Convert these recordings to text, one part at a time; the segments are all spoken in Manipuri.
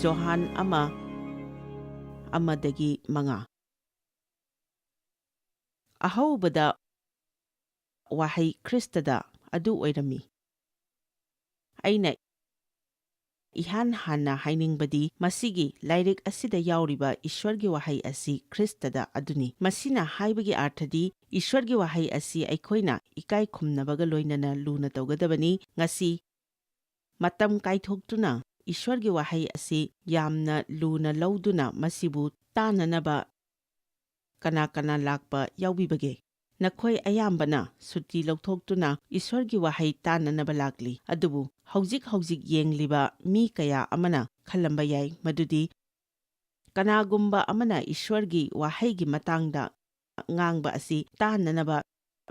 Johan amadagi mga. Ahobada wahai Kristada adu oirami. Aina ihan hana hainingbadi masigi lairik asida yauriba Ishwargi wahai asi Kristada aduni. Masina haibagi arthadi Ishwargi wahai asi aikoina ikai khumnabaga loinana luna taugadabani ngasi matam kaithoktuna Ishwargi wahai asi yamna luna lauduna masibu tananaba kana lakpa yaubibage. Nakhoi ayambana suti lauthoktuna Ishwargi wahai tananaba lakli. Adubu hauzik yengliba mi kaya amana khalamba yai madudi kanagumba amana Ishwargi wahaigi matangda ngangba asi tananaba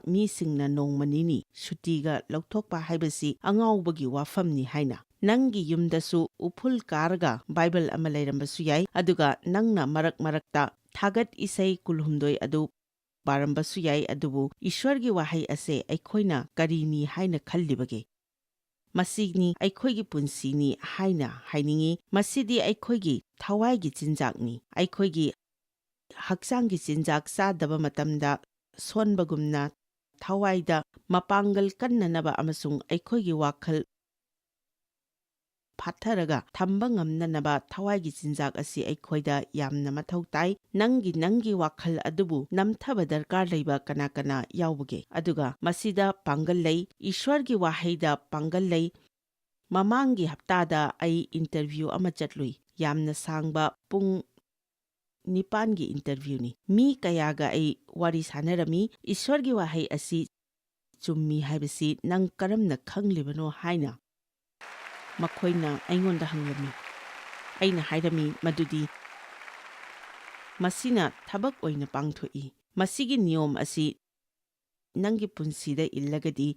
mi singna nongmanini sutiga lauthokpa haibasi angaubagi wafamni haina. Nangi yumdasu upul karga Bible ama lairambasу yai aduga nangna marakta thagat isai kulhumdoi adu parambasu yai adubu Ishwargi wahai ase aikoina karini haina khallibage. Masigni aikoigi punsini haina hainingi masidi aikoigi thawaigi chinjakni. Aikoigi haksangi chinjak sadaba matamda sonbagumna thawaida mapangal kannanaba amasung aikoigi wakhal Patharaga thamba ngamnanaba thawaigi chinjak asi aikoida yamna mathau tai. Nangi wakhal adubu namthaba darkar leiba kana yaubage. Aduga masida pangal lei Ishwargi wahaida pangal lei. Mamangi haptada ai interview ama chatlui. Yamna sangba pung nipangi interview ni. Mi kayaga ai wari sanarami Ishwargi wahai asi chummi haibasi nang karamna khanglibano haina. Makoina aingonda hanglami. Aina hairami madudi. Masina thabak oina pangthoi. Masigi niyom asi nangi punsida illagadi.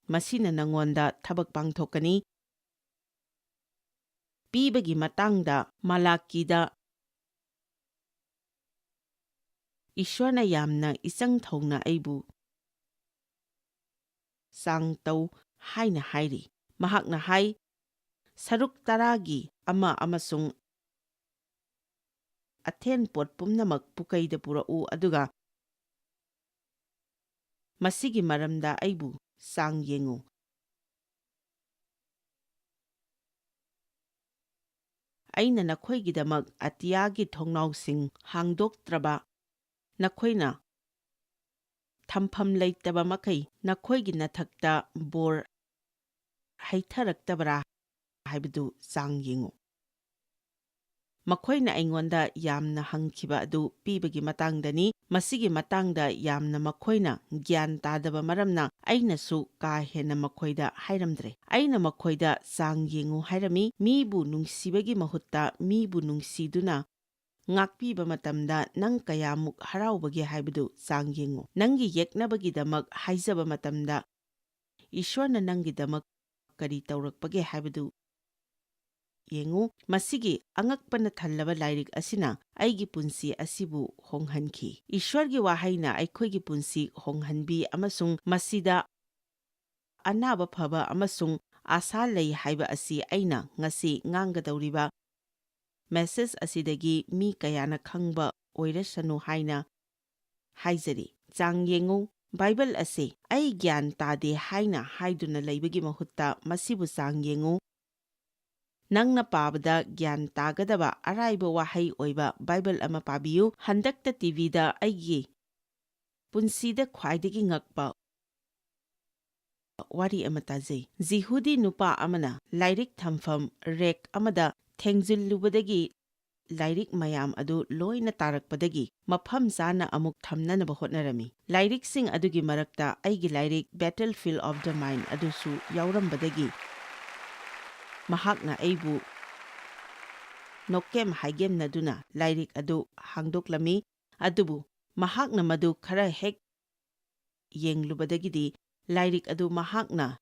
Masina nangonda thabak pangthokani. Pibagi matangda malakida. Ishwarna yamna isang thongna aibu. Sang tau haina hairi. Mahakna hai saruk taragi ama amasung athen pot pumnamak pukaida purau aduga masigi maramda aibu sang yengu. Aina nakhoigidamak atiyagi thongnausing hangdoktraba nakhoina thampham leitaba makai nakhoigi nathakta bor haitharaktabra haibadu sang yengu. Makoina aingonda yamna hangkiba adu pibagi matangdani masigi matangda yamna makoina gyan tadaba maramna aina su ka hena makoida hairamdre. Aina makoida sang yengu hairami mibu nungsibagi mahutta mibu nungsiduna ngakpiba matamda nang kayamuk haraubagi haibadu sang yengu. Nangi yeknabagi damak haizaba matamda Ishwarna nangi damak kari taurakpage haibadu yengu. Masigi angakpana thallaba lairik asina aigi punsi asibu honghanki. Ishwargi wahaina aikoigi punsi honghanbi amasung masida anaba phaba amasung asa lei haiba asi aina ngasi ngangadawriba message asidagi mi kayana khangba oirasanu haina haizari. Chang yengu Bible ase ai gyan tade haina haiduna leibagi mahutta masibu chang yengu. Nangna pabada gyan tagadaba araiba wahai oiba Bible ama pabiyu. Handakta TV da aigi punsida khwaidagi ngakpa wari ama tajai. Jihudi nupa amana lairik thamfam rek amada thengjillubadagi lairik mayam adu loina tarakpadagi mafam sana amuk thamnanaba hotnarami. Lairik sing adugi marakta aigi lairik Battlefield of the Mind adusu yaurambadagi mahakna aibu nokem haigem naduna lairik adu hangdoklami. Adubu mahakna madu khara hek yenglubadagidi lairik adu mahakna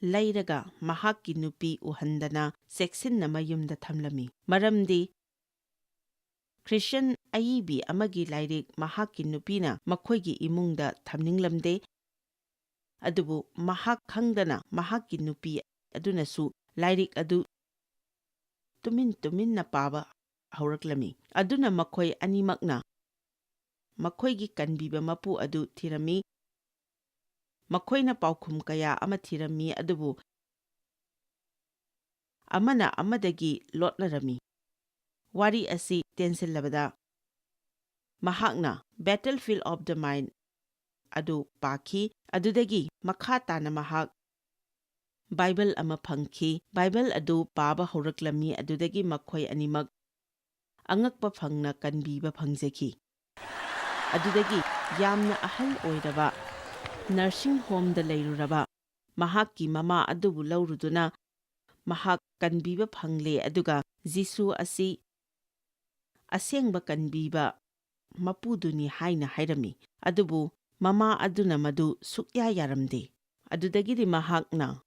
lairaga mahakki nupi uhandana seksinna mayumda thamlami. Maramdi Christian aibi amagi lairik mahakki nupina makhoigi imungda thamninglamde. Adubu mahak khangdana mahakki nupi adunasu lairik adu tuminna paaba hꯧꯔꯛꯂꯝꯃꯤ꯫ ꯑꯗꯨꯅ ꯃꯈꯣꯏ ꯑꯅꯤꯃꯛꯅ ꯃꯈꯣꯏꯒꯤ ꯀꯟꯕꯤꯕ ꯃꯄꯨ ꯑꯗꯨ ꯊꯤꯔꯝꯃꯤ꯫ ꯃꯈꯣꯏꯅ ꯄꯥꯎꯈꯨꯝ ꯀꯌꯥ ꯑꯃ ꯊꯤꯔꯝꯃꯤ, ꯑꯗꯨꯕꯨ ꯑꯃꯅ ꯑꯃꯗꯒꯤ ꯂꯣꯠꯅꯔꯝꯃꯤ꯫ ꯋꯥꯔꯤ ꯑꯁꯤ ꯇꯦꯟꯁꯤꯜꯂꯕꯗ ꯃꯍꯥꯛꯅ ꯕꯦꯇꯜꯐꯤꯜꯗ ꯑꯣꯐ ꯗ ꯃꯥꯏꯟ ꯑꯗꯨ ꯄꯥꯈꯤ꯫ ꯑꯗꯨꯗꯒꯤ ꯃꯈꯥ ꯇꯥꯅ ꯃꯍꯥꯛ ꯕꯥꯏꯕꯜ ꯑꯃ ꯐꯪꯈꯤ꯫ ꯕꯥꯏꯕꯜ ꯑꯗꯨ ꯄꯥꯕ ꯍꯧꯔꯛꯂꯝꯃꯤ꯫ ꯑꯗꯨꯗꯒꯤ ꯃꯈꯣꯏ ꯑꯅꯤꯃꯛ ꯑꯉꯛꯄ ꯐꯪꯅ ꯀꯟꯕꯤꯕ ꯐꯪꯖꯈꯤ꯫ ꯑꯗꯨꯗꯒꯤ ꯌꯥꯝꯅ ꯑꯍꯜ ꯑꯣꯏꯔꯕ ꯅꯔꯁꯤꯡ ꯍꯣꯝꯗ ꯂꯩꯔꯨꯔꯕ ꯃꯍꯥꯛꯀꯤ ꯃꯃꯥ ꯑꯗꯨꯕꯨ ꯂꯧꯔꯨꯗꯨꯅ ꯃꯍꯥꯛ ꯀꯟꯕꯤꯕ ꯐꯪꯂꯦ, ꯑꯗꯨꯒ ꯖꯤꯁꯨ ꯑꯁꯤ ꯑꯁꯦꯡꯕ ꯀꯟꯕꯤꯕ ꯃꯄꯨꯗꯨꯅꯤ ꯍꯥꯏꯅ ꯍꯥꯏꯔꯝꯃꯤ꯫ ꯑꯗꯨꯕꯨ ꯃꯃꯥ ꯑꯗꯨꯅ ꯃꯗꯨ ꯁꯨꯛꯌꯥ ꯌꯥꯔꯝꯗꯦ꯫ ꯑꯗꯨꯗꯒꯤꯗꯤ ꯃꯍꯥꯛꯅ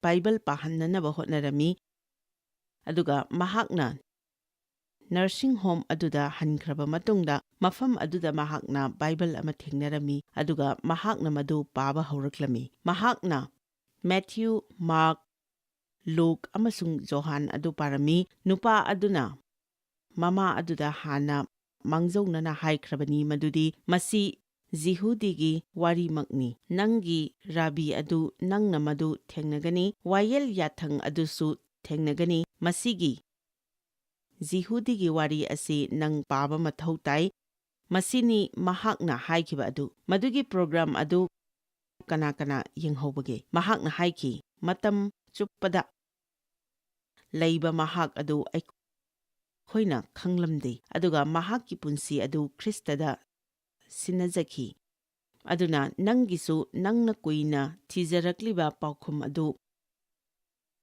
ꯕꯥꯏꯕꯜ ꯄꯥꯍꯟꯅꯅꯕ ꯍꯣꯠꯅꯔꯝꯃꯤ, ꯑꯗꯨꯒ ꯃꯍꯥꯛꯅ ꯅꯔꯁꯤꯡ ꯍꯣꯝ ꯑꯗꯨꯗ ꯍꯟꯈ꯭ꯔꯕ ꯃꯇꯨꯡꯗ ꯃꯐꯝ ꯑꯗꯨꯗ ꯃꯍꯥꯛꯅ ꯕꯥꯏꯕꯜ ꯑꯃ ꯊꯦꯡꯅꯔꯝꯃꯤ, ꯑꯗꯨꯒ ꯃꯍꯥꯛꯅ ꯃꯗꯨ パꯕ ꯍꯧꯔꯛꯂꯝꯃꯤ꯫ ꯃꯍꯥꯛꯅ ꯃꯦꯊ꯭ꯌꯨ, ꯃꯥꯔꯛ, ꯂꯨꯛ ꯑꯃꯁꯨꯡ ꯖꯣꯍꯥꯟ ꯑꯗꯨ ꯄꯥꯔꯝꯃꯤ꯫ ꯅꯨꯄꯥ ꯑꯗꯨꯅ ꯃꯃꯥ ꯑꯗꯨꯗ ꯍꯥꯟꯅ ꯃꯥꯡꯖꯧꯅꯅ ꯍꯥꯏꯈ꯭ꯔꯕꯅꯤ ꯃꯗꯨꯗꯤ ꯃꯁꯤ ꯖꯤꯍꯨꯗꯤꯒꯤ ꯋꯥꯔꯤꯃꯛꯅꯤ꯫ ꯅꯪꯒꯤ ꯔꯥꯕꯤ ꯑꯗꯨ ꯅꯪꯅ ꯃꯗꯨ ꯊꯦꯡꯅꯒꯅꯤ, ꯋꯥꯌꯦꯜ ꯌꯥꯊꯪ ꯑꯗꯨꯁꯨ ꯊꯦꯡꯅꯒꯅꯤ꯫ ꯃꯁꯤꯒꯤ ꯖꯤꯍꯨꯗꯤꯒꯤ ꯋꯥꯔꯤ ꯑꯁꯤ ꯅꯪ ꯄꯥꯕ ꯃꯊꯧ ꯇꯥꯏ꯫ ꯃꯁꯤꯅꯤ ꯃꯍꯥꯛꯅ ꯍꯥꯏꯈꯤꯕ ꯑꯗꯨ꯫ ꯃꯗꯨꯒꯤ ꯄ꯭ꯔꯣꯒ꯭ꯔꯥꯝ ꯑꯗꯨ ꯀꯅꯥ ꯀꯅꯥ ꯌꯦꯡꯍꯧꯕꯒꯦ? ꯃꯍꯥꯛꯅ ꯍꯥꯏꯈꯤ, ꯃꯇꯝ ꯆꯨꯞꯄꯗ ꯂꯩꯕ ꯃꯍꯥꯛ ꯑꯗꯨ ꯑꯩꯈꯣꯏꯅ ꯈꯪꯂꯝꯗꯦ, ꯑꯗꯨꯒ ꯃꯍꯥꯛꯀꯤ ꯄꯨꯟꯁꯤ ꯑꯗꯨ ꯈ꯭ꯔꯤꯁꯇꯗ ꯁꯤꯟꯅꯖꯈꯤ꯫ ꯑꯗꯨꯅ ꯅꯪꯒꯤꯁꯨ ꯅꯪꯅ ꯀꯨꯏꯅ ꯊꯤꯖꯔꯛꯂꯤꯕ ꯄꯥꯎꯈꯨꯝ ꯑꯗꯨ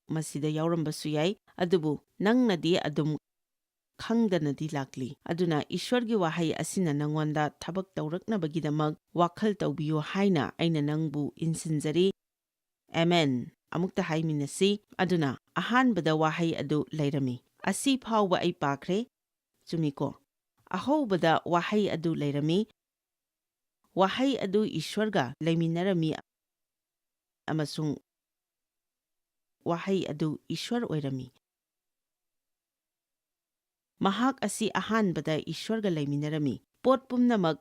ꯃꯁꯤꯗ ꯌꯥꯎꯔꯝꯕꯁꯨ ꯌꯥꯏ, ꯑꯗꯨꯕꯨ ꯅꯪꯅꯗꯤ ꯑꯗꯨꯝ ꯈꯪꯗꯅꯗꯤ ꯂꯥꯛꯂꯤ꯫ ꯑꯗꯨꯅ ꯏꯁ꯭ꯋꯔꯒꯤ ꯋꯥꯍꯩ ꯑꯁꯤꯅ ꯅꯪꯉꯣꯟꯗ ꯊꯕꯛ ꯇꯧꯔꯛꯅꯕꯒꯤꯗꯃꯛ ꯋꯥꯈꯜ ꯇꯧꯕꯤꯌꯨ ꯍꯥꯏꯅ ꯑꯩꯅ ꯅꯪꯕꯨ ꯏꯟꯁꯤꯟꯖꯔꯤ꯫ ꯑꯦꯃꯦꯟ꯫ ꯑꯃꯨꯛꯇ ꯍꯥꯏꯃꯤꯟꯅꯁꯤ꯫ ꯑꯗꯨꯅ ꯑꯍꯥꯟꯕꯗ ꯋꯥꯍꯩ ꯑꯗꯨ ꯂꯩꯔꯝꯃꯤ꯫ ꯑꯁꯤ ꯐꯥꯎꯕ ꯑꯩ ꯄꯥꯈ꯭ꯔꯦ, ꯆꯨꯝꯃꯤꯀꯣ? ꯑꯍꯧꯕꯗ ꯋꯥꯍꯩ ꯑꯗꯨ ꯂꯩꯔꯝꯃꯤ꯫ ꯋꯥꯍꯩ ꯑꯗꯨ ꯏꯁ꯭ꯋꯔꯒ ꯂꯩꯃꯤꯟꯅꯔꯝꯃꯤ, ꯑꯃꯁꯨꯡ ꯋꯥꯍꯩ ꯑꯗꯨ ꯏꯁ꯭ꯋꯔ ꯑꯣꯏꯔꯝꯃꯤ꯫ ꯃꯍꯥꯛ ꯑꯁꯤ ꯑꯍꯥꯟꯕꯗ ꯏꯁ꯭ꯋꯔꯒ ꯂꯩꯃꯤꯟꯅꯔꯝꯃꯤ꯫ ꯄꯣꯠ ꯄꯨꯝꯅꯃꯛ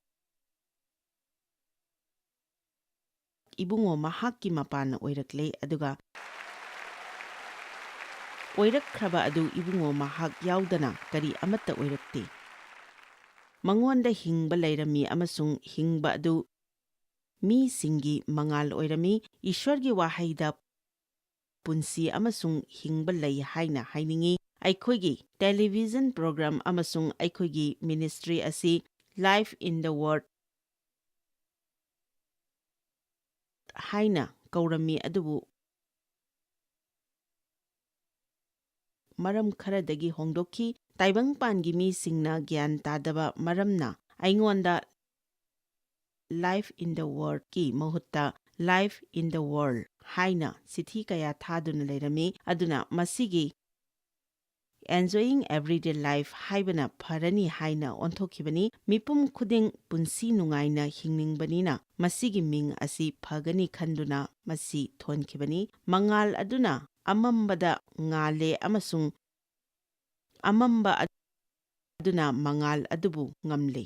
ꯏꯕꯨꯡꯉꯣ ꯃꯍꯥꯛꯀꯤ ꯃꯄꯥꯟꯅ ꯑꯣꯏꯔꯛꯂꯦ, ꯑꯗꯨꯒ ꯑꯣꯏꯔꯛꯈ꯭ꯔꯕ ꯑꯗꯨ ꯏꯕꯨꯡꯉꯣ ꯃꯍꯥꯛ ꯌꯥꯎꯗꯅ ꯀꯔꯤ ꯑꯃꯠꯇ ꯑꯣꯏꯔꯛꯇꯦ꯫ ꯃꯉꯣꯟꯗ ꯍꯤꯡꯕ ꯂꯩꯔꯝꯃꯤ, ꯑꯃꯁꯨꯡ ꯍꯤꯡꯕ ꯑꯗꯨ ꯃꯤꯁꯤꯡꯒꯤ ꯃꯉꯥꯜ ꯑꯣꯏꯔꯝꯃꯤ꯫ ꯏꯁ꯭ꯋꯔꯒꯤ ꯋꯥꯍꯩꯗ ꯄꯨꯟꯁꯤ ꯑꯃꯁꯨꯡ ꯍꯤꯡꯕ ꯂꯩ ꯍꯥꯏꯅ ꯍꯥꯏꯅꯤꯡꯉꯤ꯫ ꯑꯩꯈꯣꯏꯒꯤ ꯇꯦꯂꯤꯚꯤꯖꯟ ꯄ꯭ꯔꯣꯒ꯭ꯔꯥꯝ ꯑꯃꯁꯨꯡ ꯑꯩꯈꯣꯏꯒꯤ ꯃꯤꯅꯤꯁꯇ꯭ꯔꯤ ꯑꯁꯤ ꯂꯥꯏꯐ ꯏꯟ ꯗ ꯋꯥꯔꯗ ꯍꯥꯏꯅ ꯀꯧꯔꯝꯃꯤ, ꯑꯗꯨꯕꯨ ꯃꯔꯝ ꯈꯔꯗꯒꯤ ꯍꯣꯡꯗꯣꯛꯈꯤ꯫ ꯇꯥꯏꯕꯪꯄꯥꯟꯒꯤ ꯃꯤꯁꯤꯡꯅ ꯒ꯭ꯌꯥꯟ ꯇꯥꯗꯕ ꯃꯔꯝꯅ ꯑꯩꯉꯣꯟꯗ ꯂꯥꯏꯐ ꯏꯟ ꯗ ꯋꯥꯔꯗꯀꯤ ꯃꯍꯨꯠꯇ ꯂꯥꯏꯐ ꯏꯟ ꯗ ꯋꯥꯔꯜꯗ ꯍꯥꯏꯅ ꯆꯤꯊꯤ ꯀꯌꯥ ꯊꯥꯗꯨꯅ ꯂꯩꯔꯝꯃꯤ꯫ ꯑꯗꯨꯅ ꯃꯁꯤꯒꯤ ꯑꯦꯟꯖꯣꯌꯤꯡ ꯑꯦꯚ꯭ꯔꯤꯗꯦ ꯂꯥꯏꯐ ꯍꯥꯏꯕꯅ ꯐꯔꯅꯤ ꯍꯥꯏꯅ ꯑꯣꯟꯊꯣꯛꯈꯤꯕꯅꯤ꯫ ꯃꯤꯄꯨꯝ ꯈꯨꯗꯤꯡ ꯄꯨꯟꯁꯤ ꯅꯨꯡꯉꯥꯏꯅ ꯍꯤꯡꯅꯤꯡꯕꯅꯤꯅ ꯃꯁꯤꯒꯤ ꯃꯤꯡ ꯑꯁꯤ ꯐꯒꯅꯤ ꯈꯟꯗꯨꯅ ꯃꯁꯤ ꯊꯣꯟꯈꯤꯕꯅꯤ꯫ ꯃꯉꯥꯜ ꯑꯗꯨꯅ ꯑꯃꯝꯕꯗ ꯉꯥꯜꯂꯦ, ꯑꯃꯁꯨꯡ ꯑꯃꯝꯕ ꯑꯗꯨꯅ ꯃꯉꯥꯜ ꯑꯗꯨꯕꯨ ꯉꯝꯂꯦ꯫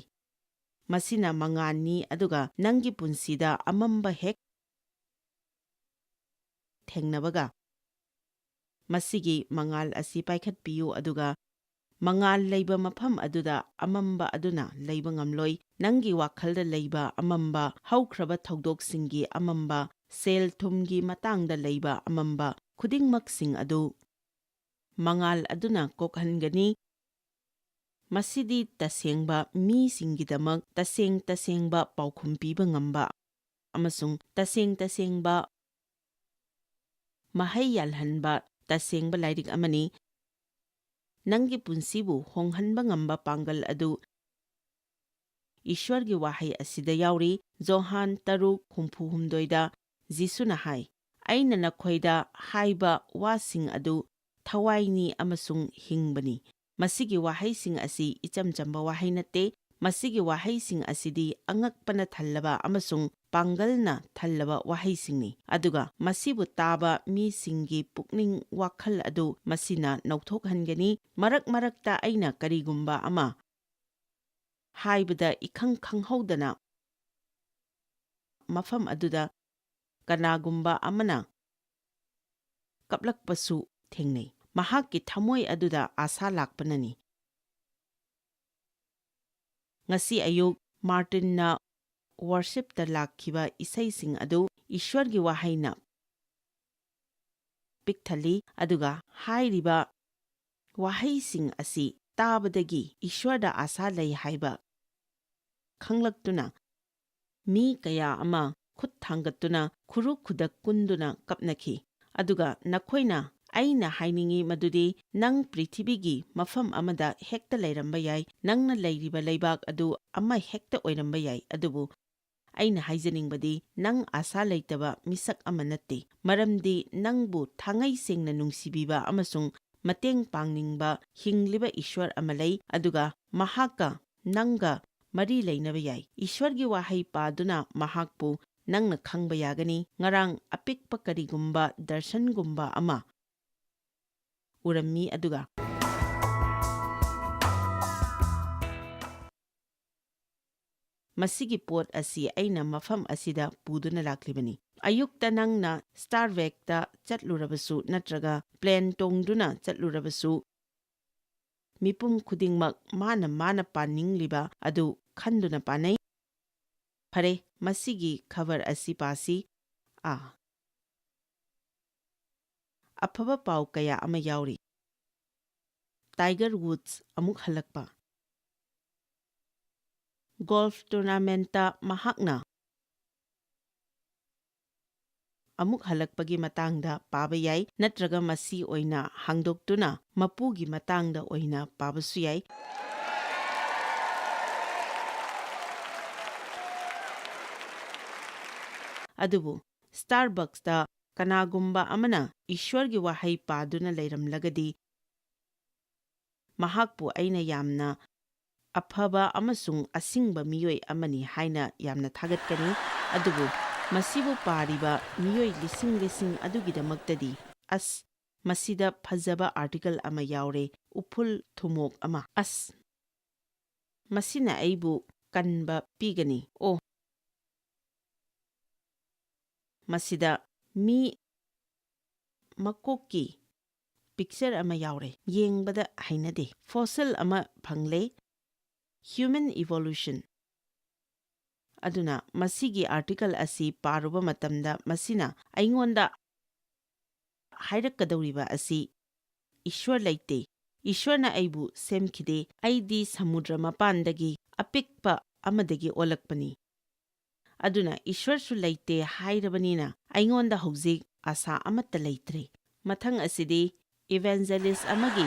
ꯃꯁꯤꯅ ꯃꯉꯥꯜꯅꯤ, ꯑꯗꯨꯒ ꯅꯪꯒꯤ ꯄꯨꯟꯁꯤꯗ ꯑꯃꯝꯕ ꯍꯦꯛ ꯊꯦꯡꯅꯕꯒ ꯃꯁꯤꯒꯤ ꯃꯉꯥꯜ ꯑꯁꯤ ꯄꯥꯏꯈꯠꯄꯤꯌꯨ, ꯑꯗꯨꯒ ꯃꯉꯥꯜ ꯂꯩꯕ ꯃꯐꯝ ꯑꯗꯨꯗ ꯑꯃꯝꯕ ꯑꯗꯨꯅ ꯂꯩꯕ ꯉꯝꯂꯣꯏ꯫ ꯅꯪꯒꯤ ꯋꯥꯈꯜꯗ ꯂꯩꯕ ꯑꯃꯝꯕ, ꯍꯧꯈ꯭ꯔꯕ ꯊꯧꯗꯣꯛꯁꯤꯡꯒꯤ ꯑꯃꯝꯕ, ꯁꯦꯜ ꯊꯨꯝꯒꯤ ꯃꯇꯥꯡꯗ ꯂꯩꯕ ꯑꯃꯝꯕ ꯈꯨꯗꯤꯡꯃꯛꯁꯤꯡ ꯑꯗꯨ ꯃꯉꯥꯜ ꯑꯗꯨꯅ ꯀꯣꯛꯍꯟꯒꯅꯤ꯫ ꯃꯁꯤꯗꯤ ꯇꯁꯦꯡꯕ ꯃꯤꯁꯤꯡꯒꯤꯗꯃꯛ ꯇꯁꯦꯡ ꯇꯁꯦꯡꯕ ꯄꯥꯎꯈꯨꯝ ꯄꯤꯕ ꯉꯝꯕ ꯑꯃꯁꯨꯡ ꯇꯁꯦꯡ ꯇꯁꯦꯡꯕ ꯃꯍꯩ ꯌꯥꯜꯍꯟꯕ ꯇꯁꯦꯡꯕ ꯂꯥꯏꯔꯤꯛ ꯑꯃꯅꯤ꯫ ꯅꯪꯒꯤ ꯄꯨꯟꯁꯤꯕꯨ ꯍꯣꯡꯍꯟꯕ ꯉꯝꯕ ꯄꯥꯡꯒꯜ ꯑꯗꯨ ꯏꯁ꯭ꯋꯔꯒꯤ ꯋꯥꯍꯩ ꯑꯁꯤꯗ ꯌꯥꯎꯔꯤ꯫ ꯖꯣꯍꯥꯟ 3:68ꯗ ꯖꯤꯁꯨꯅ ꯍꯥꯏ, ꯑꯩꯅ ꯅꯈꯣꯏꯗ ꯍꯥꯏꯕ ꯋꯥꯁꯤꯡ ꯑꯗꯨ ꯊꯋꯥꯏꯅꯤ ꯑꯃꯁꯨꯡ ꯍꯤꯡꯕꯅꯤ꯫ ꯃꯁꯤꯒꯤ ꯋꯥꯍꯩꯁꯤꯡ ꯑꯁꯤ ꯏꯆꯝ ꯆꯝꯕ ꯋꯥꯍꯩ ꯅꯠꯇꯦ, ꯃꯁꯤꯒꯤ ꯋꯥꯍꯩꯁꯤꯡ ꯑꯁꯤꯗꯤ ꯑꯉꯛꯄꯅ ꯊꯜꯂꯕ ꯑꯃꯁꯨꯡ ꯄꯥꯡꯒꯜꯅ ꯊꯜꯂꯕ ꯋꯥꯍꯩꯁꯤꯡꯅꯤ, ꯑꯗꯨꯒ ꯃꯁꯤꯕꯨ ꯇꯥꯕ ꯃꯤꯁꯤꯡꯒꯤ ꯄꯨꯛꯅꯤꯡ ꯋꯥꯈꯜ ꯑꯗꯨ ꯃꯁꯤꯅ ꯅꯧꯊꯣꯛꯍꯟꯒꯅꯤ꯫ ꯃꯔꯛ ꯃꯔꯛꯇ ꯑꯩꯅ ꯀꯔꯤꯒꯨꯝꯕ ꯑꯃ ꯍꯥꯏꯕꯗ ꯏꯈꯪ ꯈꯪꯍꯧꯗꯅ ꯃꯐꯝ ꯑꯗꯨꯗ ꯀꯅꯥꯒꯨꯝꯕ ꯑꯃꯅ ꯀꯞꯂꯛꯄꯁꯨ ꯊꯦꯡꯅꯩ꯫ ꯃꯍꯥꯛꯀꯤ ꯊꯃꯣꯏ ꯑꯗꯨꯗ ꯑꯥꯁꯥ ꯂꯥꯛꯄꯅꯅꯤ꯫ ꯉꯁꯤ ꯑꯌꯨꯛ ꯃꯥꯔꯇꯤꯟꯅ ꯋꯥꯔꯁꯤꯞꯇ ꯂꯥꯛꯈꯤꯕ ꯏꯁꯩꯁꯤꯡ ꯑꯗꯨ ꯏꯁ꯭ꯋꯔꯒꯤ ꯋꯥꯍꯩꯅ ꯄꯤꯛ ꯊꯜꯂꯤ, ꯑꯗꯨꯒ ꯍꯥꯏꯔꯤꯕ ꯋꯥꯍꯩꯁꯤꯡ ꯑꯁꯤ ꯇꯥꯕꯗꯒꯤ ꯏꯁ꯭ꯋꯔꯗ ꯑꯥꯁꯥ ꯂꯩ ꯍꯥꯏꯕ ꯈꯪꯂꯛꯇꯨꯅ ꯃꯤ ꯀꯌꯥ ꯑꯃ ꯈꯨꯠ ꯊꯥꯡꯒꯠꯇꯨꯅ ꯈꯨꯔꯨ ꯈꯨꯗꯛ ꯀꯨꯟꯗꯨꯅ ꯀꯞꯅꯈꯤ꯫ ꯑꯗꯨꯒ ꯅꯈꯣꯏꯅ ꯑꯩꯅ ꯍꯥꯏꯅꯤꯡꯉꯤ ꯃꯗꯨꯗꯤ ꯅꯪ ꯄ꯭ꯔꯤꯊꯤꯕꯤꯒꯤ ꯃꯐꯝ ꯑꯃꯗ ꯍꯦꯛꯇ ꯂꯩꯔꯝꯕ ꯌꯥꯏ, ꯅꯪꯅ ꯂꯩꯔꯤꯕ ꯂꯩꯕꯥꯛ ꯑꯗꯨ ꯑꯃ ꯍꯦꯛꯇ ꯑꯣꯏꯔꯝꯕ ꯌꯥꯏ, ꯑꯗꯨꯕꯨ ꯑꯩꯅ ꯍꯥꯏꯖꯅꯤꯡꯕꯗꯤ ꯅꯪ ꯑꯥꯁꯥ ꯂꯩꯇꯕ ꯃꯤꯁꯛ ꯑꯃ ꯅꯠꯇꯦ, ꯃꯔꯝꯗꯤ ꯅꯪꯕꯨ ꯊꯥꯡꯉꯩ ꯁꯦꯡꯅ ꯅꯨꯡꯁꯤꯕꯤꯕ ꯑꯃꯁꯨꯡ ꯃꯇꯦꯡ ꯄꯥꯡꯅꯤꯡꯕ ꯍꯤꯡꯂꯤꯕ ꯏꯁ꯭ꯋꯔ ꯑꯃ ꯂꯩ, ꯑꯗꯨꯒ ꯃꯍꯥꯛꯀ ꯅꯪꯒ ꯃꯔꯤ ꯂꯩꯅꯕ ꯌꯥꯏ꯫ ꯏꯁ꯭ꯋꯔꯒꯤ ꯋꯥꯍꯩ ꯄꯥꯗꯨꯅ ꯃꯍꯥꯛꯄꯨ ꯅꯪꯅ ꯈꯪꯕ ꯌꯥꯒꯅꯤ꯫ ꯉꯔꯥꯡ ꯑꯄꯤꯛꯄ ꯀꯔꯤꯒꯨꯝꯕ ꯗꯔꯁꯟꯒꯨꯝꯕ ꯑꯃ ꯎꯔꯝꯃꯤ, ꯑꯗꯨꯒ ꯃꯁꯤꯒꯤ ꯄꯣꯠ ꯑꯁꯤ ꯑꯩꯅ ꯃꯐꯝ ꯑꯁꯤꯗ ꯄꯨꯗꯨꯅ ꯂꯥꯛꯂꯤꯕꯅꯤ꯫ ꯑꯌꯨꯛꯇ ꯅꯪꯅ ꯁ꯭ꯇꯥꯔꯕꯦꯛꯇ ꯆꯠꯂꯨꯔꯕꯁꯨ ꯅꯠꯇ꯭ꯔꯒ ꯄ꯭ꯂꯦꯟ ꯇꯣꯡꯗꯨꯅ ꯆꯠꯂꯨꯔꯕꯁꯨ, ꯃꯤꯄꯨꯝ ꯈꯨꯗꯤꯡꯃꯛ ꯃꯥꯅ ꯃꯥꯅ ꯄꯥꯅꯤꯡꯂꯤꯕ ꯑꯗꯨ ꯈꯟꯗꯨꯅ ꯄꯥꯅꯩ꯫ ꯐꯔꯦ, ꯃꯁꯤꯒꯤ ꯈꯕꯔ ꯑꯁꯤ ꯄꯥꯁꯤ꯫ ꯑꯐꯕ ꯄꯥꯎ ꯀꯌꯥ ꯑꯃ ꯌꯥꯎꯔꯤ꯫ ꯇꯥꯏꯒꯔ ꯋꯨꯗꯁ ꯑꯃꯨꯛ ꯍꯜꯂꯛꯄ꯫ ꯒꯣꯜꯐ ꯇꯨꯔꯅꯥꯃꯦꯟꯠꯇ ꯃꯍꯥꯛꯅ ꯑꯃꯨꯛ ꯍꯜꯂꯛꯄꯒꯤ ꯃꯇꯥꯡꯗ ꯄꯥꯕ ꯌꯥꯏ, ꯅꯠꯇ꯭ꯔꯒ ꯃꯁꯤ ꯑꯣꯏꯅ ꯍꯥꯡꯗꯣꯛꯇꯨꯅ ꯃꯄꯨꯒꯤ ꯃꯇꯥꯡꯗ ꯑꯣꯏꯅ ꯄꯥꯕꯁꯨ ꯌꯥꯏ꯫ ꯑꯗꯨꯕꯨ ꯁ꯭ꯇꯥꯔꯕꯛꯁꯇ ꯀꯅꯥꯒꯨꯝꯕ ꯑꯃꯅ ꯏꯁ꯭ꯋꯔꯒꯤ ꯋꯥꯍꯩ ꯄꯥꯗꯨꯅ ꯂꯩꯔꯝꯂꯒꯗꯤ ꯃꯍꯥꯛꯄꯨ ꯑꯩꯅ ꯌꯥꯝꯅ ꯑꯐꯕ ꯑꯃꯁꯨꯡ ꯑꯁꯤꯡꯕ ꯃꯤꯑꯣꯏ ꯑꯃꯅꯤ ꯍꯥꯏꯅ ꯌꯥꯝꯅ ꯊꯥꯒꯠꯀꯅꯤ, ꯑꯗꯨꯕꯨ ꯃꯁꯤꯕꯨ ꯄꯥꯔꯤꯕ ꯃꯤꯑꯣꯏ ꯂꯤꯁꯤꯡ ꯂꯤꯁꯤꯡ ꯑꯗꯨꯒꯤꯗꯃꯛꯇꯗꯤ ꯃꯁꯤꯗ ꯐꯖꯕ ꯑꯥꯔꯇꯤꯀꯜ ꯑꯃ ꯌꯥꯎꯔꯦ, ꯎꯐꯨꯜ ꯊꯨꯝꯃꯣꯛ ꯑꯃ, ꯃꯁꯤꯅ ꯑꯩꯕꯨ ꯀꯟꯕ ꯄꯤꯒꯅꯤ꯫ ꯑꯣ, ꯃꯁꯤꯗ ꯃꯤ ꯃꯀꯣꯛꯀꯤ ꯄꯤꯛꯆꯔ ꯑꯃ ꯌꯥꯎꯔꯦ, ꯌꯦꯡꯕꯗ ꯍꯩꯅꯗꯦ꯫ ꯐꯣꯁꯤꯜ ꯑꯃ ꯐꯪꯂꯦ, ꯍ꯭ꯌꯨꯃꯦꯟ ꯏꯚꯣꯂꯨꯁꯟ꯫ ꯑꯗꯨꯅ ꯃꯁꯤꯒꯤ ꯑꯥꯔꯇꯤꯀꯜ ꯑꯁꯤ ꯄꯥꯔꯨꯕ ꯃꯇꯝꯗ ꯃꯁꯤꯅ ꯑꯩꯉꯣꯟꯗ ꯍꯥꯏꯔꯛꯀꯗꯧꯔꯤꯕ ꯑꯁꯤ ꯏꯁ꯭ꯋꯔ ꯂꯩꯇꯦ, ꯏꯁ꯭ꯋꯔꯅ ꯑꯩꯕꯨ ꯁꯦꯝꯈꯤꯗꯦ, ꯑꯩꯗꯤ ꯁꯃꯨꯗ꯭ꯔ ꯃꯄꯥꯟꯗꯒꯤ ꯑꯄꯤꯛꯄ ꯑꯃꯗꯒꯤ ꯑꯣꯜꯂꯛꯄꯅꯤ, ꯑꯗꯨꯅ ꯏꯁ꯭ꯋꯔꯁꯨ ꯂꯩꯇꯦ ꯍꯥꯏꯔꯕꯅꯤꯅ ꯑꯩꯉꯣꯟꯗ ꯍꯧꯖꯤꯛ ꯑꯥꯁꯥ ꯑꯃꯠꯇ ꯂꯩꯇ꯭ꯔꯦ꯫ ꯃꯊꯪ ꯑꯁꯤꯗꯤ ꯏꯚꯦꯟꯖꯦꯂꯤꯁ ꯑꯃꯒꯤ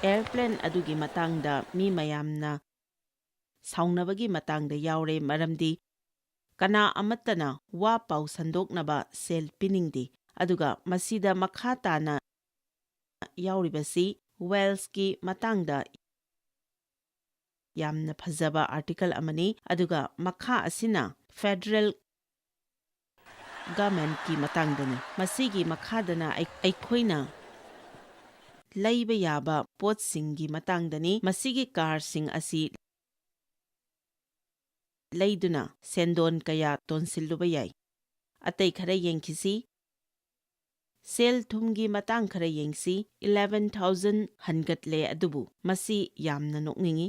ꯑꯦꯌꯔꯄ꯭ꯂꯦꯟ ꯑꯗꯨꯒꯤ ꯃꯇꯥꯡꯗ ꯃꯤ ꯃꯌꯥꯝꯅ ꯁꯥꯎꯅꯕꯒꯤ ꯃꯇꯥꯡꯗ ꯌꯥꯎꯔꯦ, ꯃꯔꯝꯗꯤ ꯀꯅꯥ ꯑꯃꯠꯇꯅ ꯋꯥ ꯄꯥꯎ ꯁꯟꯗꯣꯛꯅꯕ ꯁꯦꯜ ꯄꯤꯅꯤꯡꯗꯦ꯫ ꯑꯗꯨꯒ ꯃꯁꯤꯗ ꯃꯈꯥ ꯇꯥꯅ ꯌꯥꯎꯔꯤꯕꯁꯤ ꯋꯦꯜꯁꯀꯤ ꯃꯇꯥꯡꯗ ꯌꯥꯝꯅ ꯐꯖꯕ ꯑꯥꯔꯇꯤꯀꯜ ꯑꯃꯅꯤ, ꯑꯗꯨꯒ ꯃꯈꯥ ꯑꯁꯤꯅ ꯐꯦꯗꯔꯦꯜ ꯒꯚꯔꯟꯃꯦꯟꯠꯀꯤ ꯃꯇꯥꯡꯗꯅꯤ꯫ ꯃꯁꯤꯒꯤ ꯃꯈꯥꯗꯅ ꯑꯩꯈꯣꯏꯅ ꯂꯩꯕ ꯌꯥꯕ ꯄꯣꯠꯁꯤꯡꯒꯤ ꯃꯇꯥꯡꯗꯅꯤ꯫ ꯃꯁꯤꯒꯤ ꯀꯥꯔꯁꯤꯡ ꯑꯁꯤ ꯂꯩꯗꯨꯅ ꯁꯦꯟꯗꯣꯟ ꯀꯌꯥ ꯇꯣꯟꯁꯤꯜꯂꯨꯕ ꯌꯥꯏ꯫ ꯑꯇꯩ ꯈꯔ ꯌꯦꯡꯈꯤꯁꯤ꯫ ꯁꯦꯜ ꯊꯨꯝꯒꯤ ꯃꯇꯥꯡ ꯈꯔ ꯌꯦꯡꯁꯤ꯫ 11,000 ꯍꯟꯒꯠꯂꯦ, ꯑꯗꯨꯕꯨ ꯃꯁꯤ ꯌꯥꯝꯅ ꯅꯣꯛꯅꯤꯡꯉꯤ꯫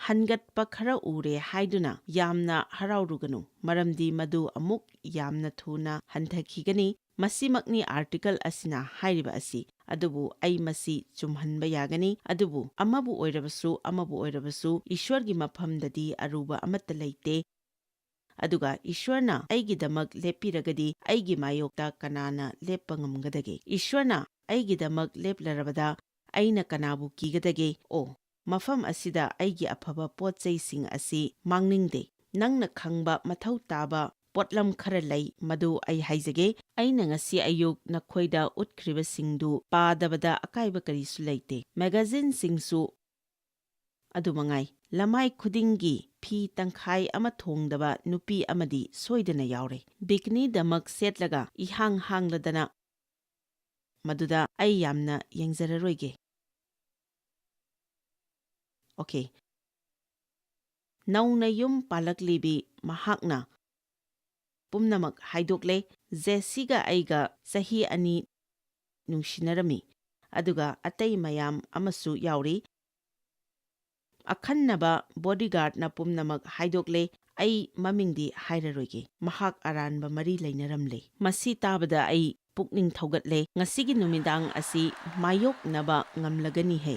ꯍꯟꯒꯠꯄ ꯈꯔ ꯎꯔꯦ ꯍꯥꯏꯗꯨꯅ ꯌꯥꯝꯅ ꯍꯔꯥꯎꯔꯨꯒꯅꯨ, ꯃꯔꯝꯗꯤ ꯃꯗꯨ ꯑꯃꯨꯛ ꯌꯥꯝꯅ ꯊꯨꯅ ꯍꯟꯊꯈꯤꯒꯅꯤ꯫ ꯃꯁꯤꯃꯛꯅꯤ ꯑꯥꯔꯇꯤꯀꯜ ꯑꯁꯤꯅ ꯍꯥꯏꯔꯤꯕ ꯑꯁꯤ, ꯑꯗꯨꯕꯨ ꯑꯩ ꯃꯁꯤ ꯆꯨꯝꯍꯟꯕ ꯌꯥꯒꯅꯤ꯫ ꯑꯗꯨꯕꯨ ꯑꯃꯕꯨ ꯑꯣꯏꯔꯕꯁꯨ ꯏꯁ꯭ꯋꯔꯒꯤ ꯃꯐꯝꯗꯗꯤ ꯑꯔꯨꯕ ꯑꯃꯠꯇ ꯂꯩꯇꯦ, ꯑꯗꯨꯒ ꯏꯁ꯭ꯋꯔꯅ ꯑꯩꯒꯤꯗꯃꯛ ꯂꯦꯞꯄꯤꯔꯒꯗꯤ ꯑꯩꯒꯤ ꯃꯥꯌꯣꯛꯇ ꯀꯅꯥꯅ ꯂꯦꯞꯄ ꯉꯝꯒꯗꯒꯦ? ꯏꯁ꯭ꯋꯔꯅ ꯑꯩꯒꯤꯗꯃꯛ ꯂꯦꯞꯂꯔꯕꯗ ꯑꯩꯅ ꯀꯅꯥꯕꯨ ꯀꯤꯒꯗꯒꯦ? ꯑꯣ, ꯃꯐꯝ ꯑꯁꯤꯗ ꯑꯩꯒꯤ ꯑꯐꯕ ꯄꯣꯠꯆꯩꯁꯤꯡ ꯑꯁꯤ ꯃꯥꯡꯅꯤꯡꯗꯦ꯫ ꯅꯪꯅ ꯈꯪꯕ ꯃꯊꯧ ꯇꯥꯕ ꯄꯣꯠꯂꯝ ꯈꯔ ꯂꯩ, ꯃꯗꯨ ꯑꯩ ꯍꯥꯏꯖꯒꯦ꯫ ꯑꯩꯅ ꯉꯁꯤ ꯑꯌꯨꯛ ꯅꯈꯣꯏꯗ ꯎꯠꯈ꯭ꯔꯤꯕꯁꯤꯡꯗꯨ ꯄꯥꯗꯕꯗ ꯑꯀꯥꯏꯕ ꯀꯔꯤꯁꯨ ꯂꯩꯇꯦ꯫ ꯃꯦꯒꯥꯖꯤꯟꯁꯤꯡꯁꯨ ꯑꯗꯨꯃꯉꯥꯏ ꯂꯃꯥꯏ ꯈꯨꯗꯤꯡꯒꯤ ꯐꯤ ꯇꯪꯈꯥꯏ ꯑꯃ ꯊꯣꯡꯗꯕ ꯅꯨꯄꯤ ꯑꯃꯗꯤ ꯁꯣꯏꯗꯅ ꯌꯥꯎꯔꯦ꯫ ꯕꯤꯀꯤꯅꯤꯗꯃꯛ ꯁꯦꯠꯂꯒ ꯏꯍꯥꯡ ꯍꯥꯡꯂꯗꯅ ꯃꯗꯨꯗ ꯑꯩ ꯌꯥꯝꯅ ꯌꯦꯡꯖꯔꯔꯣꯏꯒꯦ꯫ ꯑꯣꯀꯦ꯫ ꯅꯧꯅ ꯌꯨꯝ ꯄꯥꯜꯂꯛꯂꯤꯕꯤ ꯃꯍꯥꯛꯅ ꯄꯨꯝꯅꯃꯛ ꯍꯥꯏꯗꯣꯛꯂꯦ꯫ ꯖꯦꯁꯤꯒ ꯑꯩꯒ ꯆꯍꯤ 2 ꯅꯨꯡꯁꯤꯅꯔꯝꯃꯤ, ꯑꯗꯨꯒ ꯑꯇꯩ ꯃꯌꯥꯝ ꯑꯃꯁꯨ ꯌꯥꯎꯔꯤ꯫ ꯑꯈꯟꯅꯕ ꯕꯣꯗꯤꯒꯥꯔꯗꯅ ꯄꯨꯝꯅꯃꯛ ꯍꯥꯏꯗꯣꯛꯂꯦ꯫ ꯑꯩ ꯃꯃꯤꯡꯗꯤ ꯍꯥꯏꯔꯔꯣꯏꯒꯦ꯫ ꯃꯍꯥꯛ ꯑꯔꯥꯟꯕ ꯃꯔꯤ ꯂꯩꯅꯔꯝꯂꯦ꯫ ꯃꯁꯤ ꯇꯥꯕꯗ ꯑꯩ ꯄꯨꯛꯅꯤꯡ ꯊꯧꯒꯠꯂꯦ꯫ ꯉꯁꯤꯒꯤ ꯅꯨꯃꯤꯗꯥꯡ ꯑꯁꯤ ꯃꯥꯌꯣꯛꯅꯕ ꯉꯝꯂꯒꯅꯤꯍꯦ꯫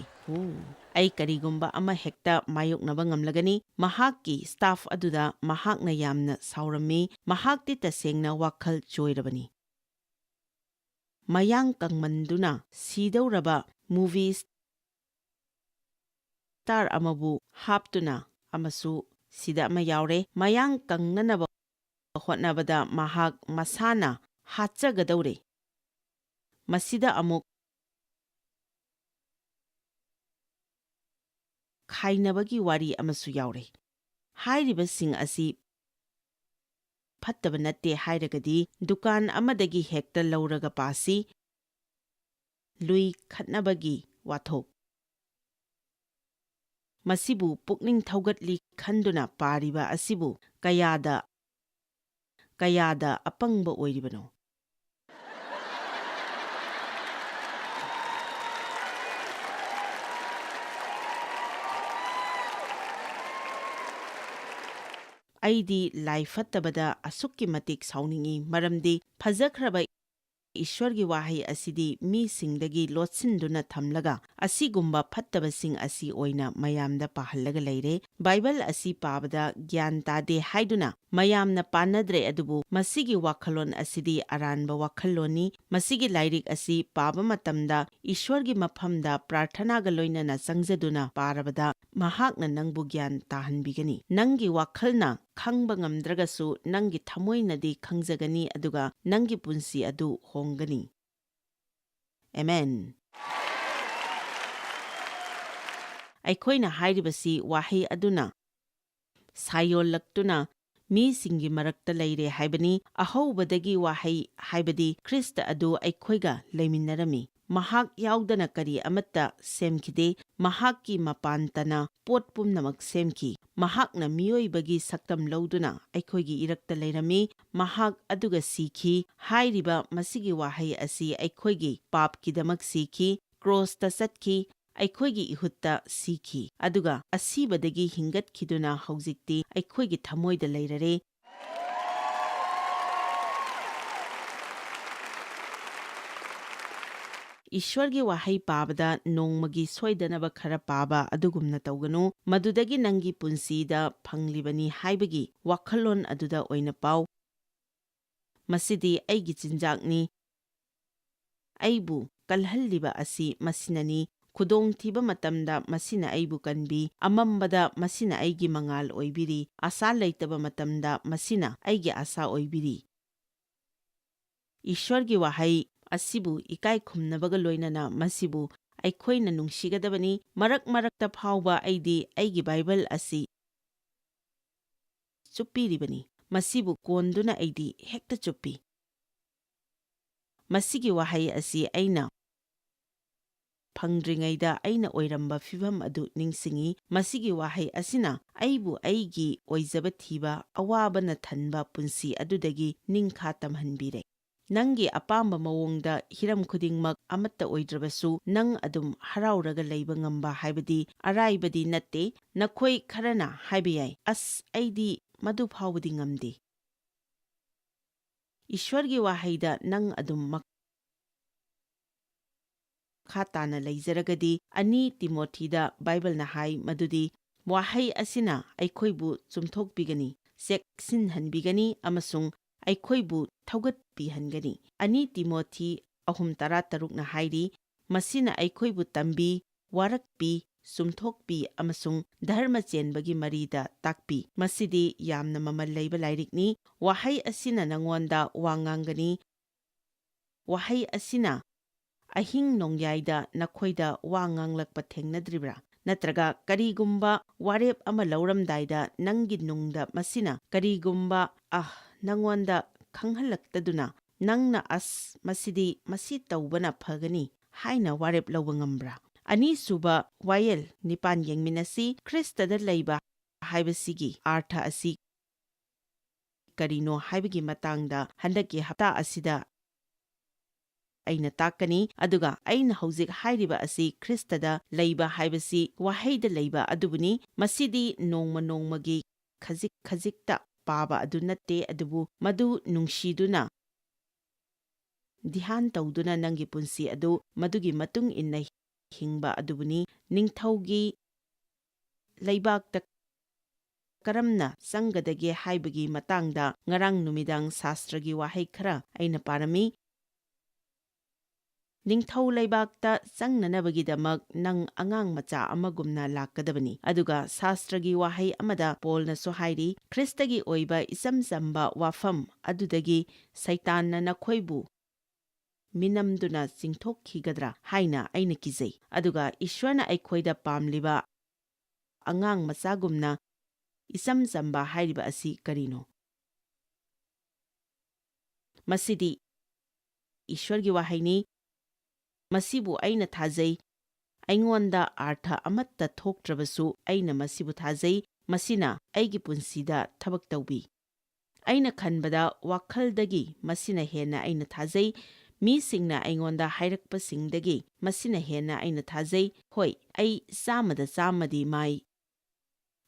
ꯑꯩ ꯀꯔꯤꯒꯨꯝꯕ ꯑꯃ ꯍꯦꯛꯇ ꯃꯥꯌꯣꯛꯅꯕ ꯉꯝꯂꯒꯅꯤ꯫ ꯃꯍꯥꯛꯀꯤ ꯁ꯭ꯇꯥꯐ ꯑꯗꯨꯗ ꯃꯍꯥꯛꯅ ꯌꯥꯝꯅ ꯁꯥꯎꯔꯝꯃꯤ꯫ ꯃꯍꯥꯛꯇꯤ ꯇꯁꯦꯡꯅ ꯋꯥꯈꯜ ꯆꯣꯏꯔꯕꯅꯤ꯫ ꯃꯌꯥꯡ ꯀꯪꯃꯟꯗꯨꯅ ꯁꯤꯗꯧꯔꯕ ꯃꯨꯚꯤ ꯁ꯭ꯇꯥꯔ ꯑꯃꯕꯨ ꯍꯥꯞꯇꯨꯅ ꯑꯃꯁꯨ ꯁꯤꯗ ꯑꯃ ꯌꯥꯎꯔꯦ꯫ ꯃꯌꯥꯡ ꯀꯪꯅꯅꯕ ꯍꯣꯠꯅꯕꯗ ꯃꯍꯥꯛ ꯃꯁꯥꯅ ꯍꯥꯠꯆꯒꯗꯧꯔꯦ꯫ ꯃꯁꯤꯗ ꯑꯃꯨꯛ ꯈꯥꯏꯅꯕꯒꯤ ꯋꯥꯔꯤ ꯑꯃꯁꯨ ꯌꯥꯎꯔꯦ꯫ ꯍꯥꯏꯔꯤꯕꯁꯤꯡ ꯑꯁꯤ ꯐꯠꯇꯕ ꯅꯠꯇꯦ ꯍꯥꯏꯔꯒꯗꯤ ꯗꯨꯀꯥꯟ ꯑꯃꯗꯒꯤ ꯍꯦꯛꯇ ꯂꯧꯔꯒ ꯄꯥꯁꯤ꯫ ꯂꯨꯏ ꯈꯠꯅꯕꯒꯤ ꯋꯥꯊꯣꯛ ꯃꯁꯤꯕꯨ ꯄꯨꯛꯅꯤꯡ ꯊꯧꯒꯠꯂꯤ ꯈꯟꯗꯨꯅ ꯄꯥꯔꯤꯕ ꯑꯁꯤꯕꯨ ꯀꯌꯥꯗ ꯑꯄꯪꯕ ꯑꯣꯏꯔꯤꯕꯅꯣ? ꯑꯩꯗꯤ ꯂꯥꯏ ꯐꯠꯇꯕꯗ ꯑꯁꯨꯛꯀꯤ ꯃꯇꯤꯛ ꯁꯥꯎꯅꯤꯡꯏ, ꯃꯔꯝꯗꯤ ꯐꯖꯈ꯭ꯔꯕ ꯏꯁ꯭ꯋꯔꯒꯤ ꯋꯥꯍꯩ ꯑꯁꯤꯗꯤ ꯃꯤꯁꯤꯡꯗꯒꯤ ꯂꯣꯠꯁꯤꯟꯗꯨꯅ ꯊꯝꯂꯒ ꯑꯁꯤꯒꯨꯝꯕ ꯐꯠꯇꯕꯁꯤꯡ ꯑꯁꯤ ꯑꯣꯏꯅ ꯃꯌꯥꯝꯗ ꯄꯥꯍꯜꯂꯒ ꯂꯩꯔꯦ꯫ ꯕꯥꯏꯕꯜ ꯑꯁꯤ ꯄꯥꯕꯗ ꯒ꯭ꯌꯥꯟ ꯇꯥꯗꯦ ꯍꯥꯏꯗꯨꯅ ꯃꯌꯥꯝꯅ ꯄꯥꯅꯗ꯭ꯔꯦ, ꯑꯗꯨꯕꯨ ꯃꯁꯤꯒꯤ ꯋꯥꯈꯜꯂꯣꯟ ꯑꯁꯤꯗꯤ ꯑꯔꯥꯟꯕ ꯋꯥꯈꯜꯂꯣꯟꯅꯤ꯫ ꯃꯁꯤꯒꯤ ꯂꯥꯏꯔꯤꯛ ꯑꯁꯤ ꯄꯥꯕ ꯃꯇꯝꯗ ꯏꯁ꯭ꯋꯔꯒꯤ ꯃꯐꯝꯗ ꯄ꯭ꯔꯥꯔꯊꯅꯥꯒ ꯂꯣꯏꯅꯅ ꯆꯪꯖꯗꯨꯅ ꯄꯥꯔꯕꯗ ꯃꯍꯥꯛꯅ ꯅꯪꯕꯨ ꯒ꯭ꯌꯥꯟ ꯇꯥꯍꯟꯕꯤꯒꯅꯤ꯫ ꯅꯪꯒꯤ ꯋꯥꯈꯜꯅ ꯈꯪꯕ ꯉꯝꯗ꯭ꯔꯒꯁꯨ ꯅꯪꯒꯤ ꯊꯃꯣꯏꯅꯗꯤ ꯈꯪꯖꯒꯅꯤ, ꯑꯗꯨꯒ ꯅꯪꯒꯤ ꯄꯨꯟꯁꯤ ꯑꯗꯨ ꯍꯣꯡꯒꯅꯤ꯫ ꯑꯦꯃꯦꯟ꯫ ꯑꯩꯈꯣꯏꯅ ꯍꯥꯏꯔꯤꯕꯁꯤ ꯋꯥꯍꯩ ꯑꯗꯨꯅ ꯁꯥꯌꯣꯜꯂꯛꯇꯨꯅ ꯃꯤꯁꯤꯡꯒꯤ ꯃꯔꯛꯇ ꯂꯩꯔꯦ ꯍꯥꯏꯕꯅꯤ꯫ ꯑꯍꯧꯕꯗꯒꯤ ꯋꯥꯍꯩ ꯍꯥꯏꯕꯗꯤ ꯈ꯭ꯔꯤꯁꯇ ꯑꯗꯨ ꯑꯩꯈꯣꯏꯒ ꯂꯩꯃꯤꯟꯅꯔꯝꯃꯤ꯫ ꯃꯍꯥꯛ ꯌꯥꯎꯗꯅ ꯀꯔꯤ ꯑꯃꯠꯇ ꯁꯦꯝꯈꯤꯗꯦ꯫ ꯃꯍꯥꯛꯀꯤ ꯃꯄꯥꯟꯇꯅ ꯄꯣꯠ ꯄꯨꯝꯅꯃꯛ ꯁꯦꯝꯈꯤ꯫ ꯃꯍꯥꯛꯅ ꯃꯤꯑꯣꯏꯕꯒꯤ ꯁꯛꯇꯝ ꯂꯧꯗꯨꯅ ꯑꯩꯈꯣꯏꯒꯤ ꯏꯔꯛꯇ ꯂꯩꯔꯝꯃꯤ꯫ ꯃꯍꯥꯛ ꯑꯗꯨꯒ ꯁꯤꯈꯤ꯫ ꯍꯥꯏꯔꯤꯕ ꯃꯁꯤꯒꯤ ꯋꯥꯍꯩ ꯑꯁꯤ ꯑꯩꯈꯣꯏꯒꯤ ꯄꯥꯞꯀꯤꯗꯃꯛ ꯁꯤꯈꯤ, ꯀ꯭ꯔꯣꯁꯇ ꯆꯠꯈꯤ, ꯑꯩꯈꯣꯏꯒꯤ ꯏꯍꯨꯠꯇ ꯁꯤꯈꯤ, ꯑꯗꯨꯒ ꯑꯁꯤꯕꯗꯒꯤ ꯍꯤꯡꯒꯠꯈꯤꯗꯨꯅ ꯍꯧꯖꯤꯛꯇꯤ ꯑꯩꯈꯣꯏꯒꯤ ꯊꯃꯣꯏꯗ ꯂꯩꯔꯔꯦ꯫ ꯏꯁ꯭ꯋꯔꯒꯤ ꯋꯥꯍꯩ ꯄꯥꯕꯗ ꯅꯣꯡꯃꯒꯤ ꯁꯣꯏꯗꯅꯕ ꯈꯔ ꯄꯥꯕ ꯑꯗꯨꯒꯨꯝꯅ ꯇꯧꯒꯅꯨ꯫ ꯃꯗꯨꯗꯒꯤ ꯅꯪꯒꯤ ꯄꯨꯟꯁꯤꯗ ꯐꯪꯂꯤꯕꯅꯤ ꯍꯥꯏꯕꯒꯤ ꯋꯥꯈꯜꯂꯣꯟ ꯑꯗꯨꯗ ꯑꯣꯏꯅ ꯄꯥꯎ꯫ ꯃꯁꯤꯗꯤ ꯑꯩꯒꯤ ꯆꯤꯟꯖꯥꯛꯅꯤ, ꯑꯩꯕꯨ ꯀꯜꯍꯜꯂꯤꯕ ꯑꯁꯤ ꯃꯁꯤꯅꯅꯤ, ꯈꯨꯗꯣꯡꯊꯤꯕ ꯃꯇꯝꯗ ꯃꯁꯤꯅ ꯑꯩꯕꯨ ꯀꯟꯕꯤ, ꯑꯃꯝꯕꯗ ꯃꯁꯤꯅ ꯑꯩꯒꯤ ꯃꯉꯥꯜ ꯑꯣꯏꯕꯤꯔꯤ, ꯑꯁꯥ ꯂꯩꯇꯕ ꯃꯇꯝꯗ ꯃꯁꯤꯅ ꯑꯩꯒꯤ ꯑꯁꯥ ꯑꯣꯏꯕꯤꯔꯤ꯫ ꯏꯁ꯭ꯋꯔꯒꯤ ꯋꯥꯍꯩ ꯑꯁꯤꯕꯨ ꯏꯀꯥꯏ ꯈꯨꯝꯅꯕꯒ ꯂꯣꯏꯅꯅ ꯃꯁꯤꯕꯨ ꯑꯩꯈꯣꯏꯅ ꯅꯨꯡꯁꯤꯒꯗꯕꯅꯤ꯫ ꯃꯔꯛ ꯃꯔꯛꯇ ꯐꯥꯎꯕ ꯑꯩꯗꯤ ꯑꯩꯒꯤ ꯕꯥꯏꯕꯜ ꯑꯁꯤ ꯆꯨꯞꯄꯤꯔꯤꯕꯅꯤ꯫ ꯃꯁꯤꯕꯨ ꯀꯣꯟꯗꯨꯅ ꯑꯩꯗꯤ ꯍꯦꯛꯇ ꯆꯨꯞꯄꯤ꯫ ꯃꯁꯤꯒꯤ ꯋꯥꯍꯩ ꯑꯁꯤ ꯑꯩꯅ ꯐꯪꯗ꯭ꯔꯤꯉꯩꯗ ꯑꯩꯅ ꯑꯣꯏꯔꯝꯕ ꯐꯤꯚꯝ ꯑꯗꯨ ꯅꯤꯡꯁꯤꯡꯏ꯫ ꯃꯁꯤꯒꯤ ꯋꯥꯍꯩ ꯑꯁꯤꯅ ꯑꯩꯕꯨ ꯑꯩꯒꯤ ꯑꯣꯏꯖꯕ ꯊꯤꯕ, ꯑꯋꯥꯕꯅ ꯊꯟꯕ ꯄꯨꯟꯁꯤ ꯑꯗꯨꯗꯒꯤ ꯅꯤꯡꯈꯥ ꯇꯝꯍꯟꯕꯤꯔꯦ꯫ ꯅꯪꯒꯤ ꯑꯄꯥꯝꯕ ꯃꯑꯣꯡꯗ ꯍꯤꯔꯝ ꯈꯨꯗꯤꯡꯃꯛ ꯑꯃꯠꯇ ꯑꯣꯏꯗ꯭ꯔꯕꯁꯨ ꯅꯪ ꯑꯗꯨꯝ ꯍꯔꯥꯎꯔꯒ ꯂꯩꯕ ꯉꯝꯕ ꯍꯥꯏꯕꯗꯤ ꯑꯔꯥꯏꯕꯗꯤ ꯅꯠꯇꯦ꯫ ꯅꯈꯣꯏ ꯈꯔꯅ ꯍꯥꯏꯕ ꯌꯥꯏ, ꯑꯁ ꯑꯩꯗꯤ ꯃꯗꯨ ꯐꯥꯎꯕꯗꯤ ꯉꯝꯗꯦ꯫ ꯏꯁ꯭ꯋꯔꯒꯤ ꯋꯥꯍꯩꯗ ꯅꯪ ꯑꯗꯨꯝ ꯃꯈꯥ ꯇꯥꯅ ꯂꯩꯖꯔꯒꯗꯤ 2 ꯇꯤꯃꯣꯊꯤꯗ ꯕꯥꯏꯕꯜꯅ ꯍꯥꯏ ꯃꯗꯨꯗꯤ ꯋꯥꯍꯩ ꯑꯁꯤꯅ ꯑꯩꯈꯣꯏꯕꯨ ꯆꯨꯝꯊꯣꯛꯄꯤꯒꯅꯤ, ꯆꯦꯛꯁꯤꯟꯍꯟꯕꯤꯒꯅꯤ ꯑꯃꯁꯨꯡ ꯑꯩꯈꯣꯏꯕꯨ ꯊꯧꯒꯠꯄꯤꯍꯟꯒꯅꯤ꯫ 2 ꯇꯤꯃꯣꯊꯤ 3:13ꯅ ꯍꯥꯏꯔꯤ, ꯃꯁꯤꯅ ꯑꯩꯈꯣꯏꯕꯨ ꯇꯝꯕꯤ, ꯋꯥꯔꯛꯄꯤ, ꯆꯨꯝꯊꯣꯛꯄꯤ ꯑꯃꯁꯨꯡ ꯙꯔꯃ ꯆꯦꯟꯕꯒꯤ ꯃꯔꯤꯗ ꯇꯥꯛꯄꯤ꯫ ꯃꯁꯤꯗꯤ ꯌꯥꯝꯅ ꯃꯃꯜ ꯂꯩꯕ ꯂꯥꯏꯔꯤꯛꯅꯤ꯫ ꯋꯥꯍꯩ ꯑꯁꯤꯅ ꯅꯉꯣꯟꯗ ꯋꯥ ꯉꯥꯡꯒꯅꯤ꯫ ꯋꯥꯍꯩ ꯑꯁꯤꯅ ꯑꯍꯤꯡ ꯅꯣꯡꯌꯥꯏꯗ ꯅꯈꯣꯏꯗ ꯋꯥ ꯉꯥꯡꯂꯛꯄ ꯊꯦꯡꯅꯗ꯭ꯔꯤꯕ꯭ꯔꯥ? Natraga karigumba warep ama lauramdaida nangi nungda masina karigumba nangonda khanghalakta nangna masidi masi tawbana phagani haina warep lawba ngambra. Ani suba wayel nipan yengminasi Kristada leiba haibasigi artha asi karino haibagi matangda handaki hapta asida aina takani aduga aina hauzik hairiba asi Kristada leiba haibasi waheida leiba adubuni masidi nongmagi khajikta paba adu natte adubu madu nungshiduna Dihan tawduna nangi punsi adu madugi matung inna hingba adubuni ningthaugi leibakta karamna sangadage haibagi matangda ngarang numidang sastragi wahai khara aina parami Ningthau leibakta sangnanabagidamak nang angang macha amagumna lakadabani aduga sastragi wahai amada Paulna sohairi Kristagi oiba isam samba wafam adudagi saitanna nakhoibu minamduna singthokhigadra haina aina kizai aduga Ishwarna aikhoida pamliba angang machagumna isam samba hairiba asi karino Masidi Ishwargi wahaini Masibu aina thazai aingonda artha amatta thoktrabasu aina masibu thazai masina aigi punsida thabak tawbi aina khanbada wakhaldagi masina hena aina thazai mi singna aingonda hairakpasingdagi masina hena aina thazai hoi ai samadi mai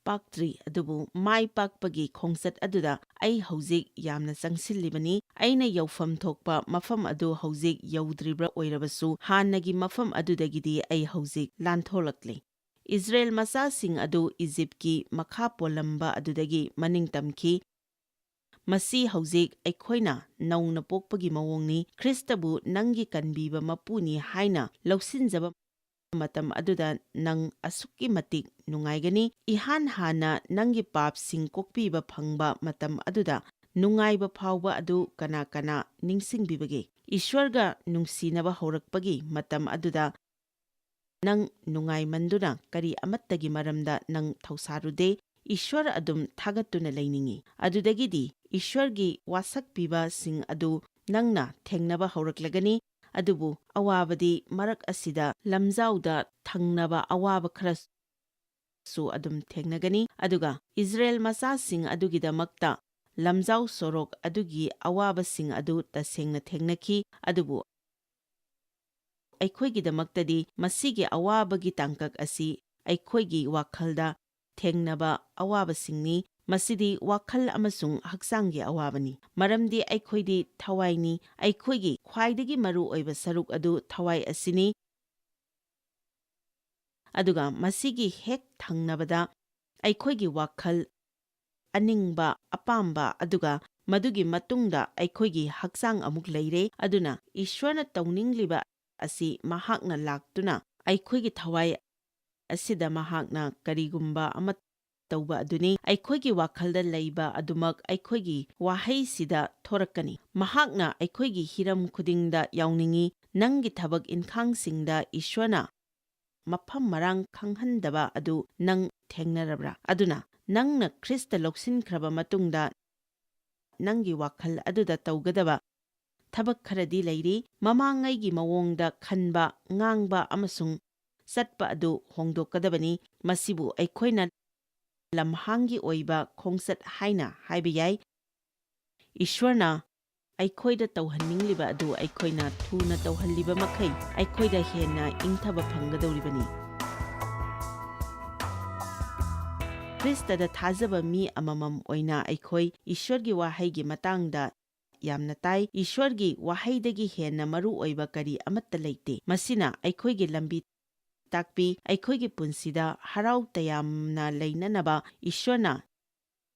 Paktri adubu mai pakpagi khongsat aduda ai hauzik yamna changsilibani aina yaufam thokpa mafam adu hauzik yaudribra oirabasu hanagi mafam adudagidi ai hauzik lantholakle Israel masasing adu Egyptki makha polamba adudagi maningtamki Masi hauzik aikhoina nauna pokpagi mawongni Kristabu nangi kanbiba mapuni haina lausinjaba matam aduda nang asukki matik nungaigani ihan hana nangi papsing kokpiba phangba matam aduda nungaiba phawba adu kana ningsingbibage Ishwarga nungsinaba haurakpagi matam aduda nang nungai manduna kari amattagi maramda nang thausarude Ishwar adum thagatuna leiningi adudagidi Ishwargi wasakpiba sing adu nangna thengnaba hauraklagani adubu awabadi marak asida lamjauda thangnaba awaba kharasu adum thengnagani aduga Israel masasing adugidamakta lamjau sorok adugi awaba sing adu tasengna thengnaki adubu aikhoigidamaktadi masigi awabagi tangkak asi aikhoigi wakhalda thengnaba awaba singni Masidi wakhal amasung haksangi awabani maramdi aikhoidi thawaini aikhoigi khwaidagi maru oiba saruk adu thawai asini aduga masigi hek thangnabada aikhoigi wakhal aningba apamba aduga madugi matungda aikhoigi haksang amuk leire aduna Ishwarna tawningliba asi mahakna laktuna aikhoigi thawai asida mahakna karigumba amat tauba aduni aikhoigi wakhalda leiba adumak aikhoigi wahai sida thorakani mahakna aikhoigi hiram khudingda yawningi nangi thabak inkhang singda Ishwarna mafam marang khanghandaba adu nang thengnarabra aduna nangna Krista loksinkraba matungda nangi wakhal aduda tawgadaba thabak kharadi leiri mamangaigi mawongda khanba ngangba amasung satpa adu hongdokadabani masibu aikhoina lamhangi oiba khongsat haina haibiyai Ishwarna aikhoida tawhanningliba adu aikhoina thuna tawhalliba makhai aikhoida hena ingthaba phanggadoribani Kristada thajaba mi amamam oina aikhoi Ishwargi wahaigi matangda yamna tai Ishwargi wahaidagi hena maru oiba kari amatta leite masina aikhoigi lambi takpi aikhoigi punsida harau tayamna leinanaba Ishwarna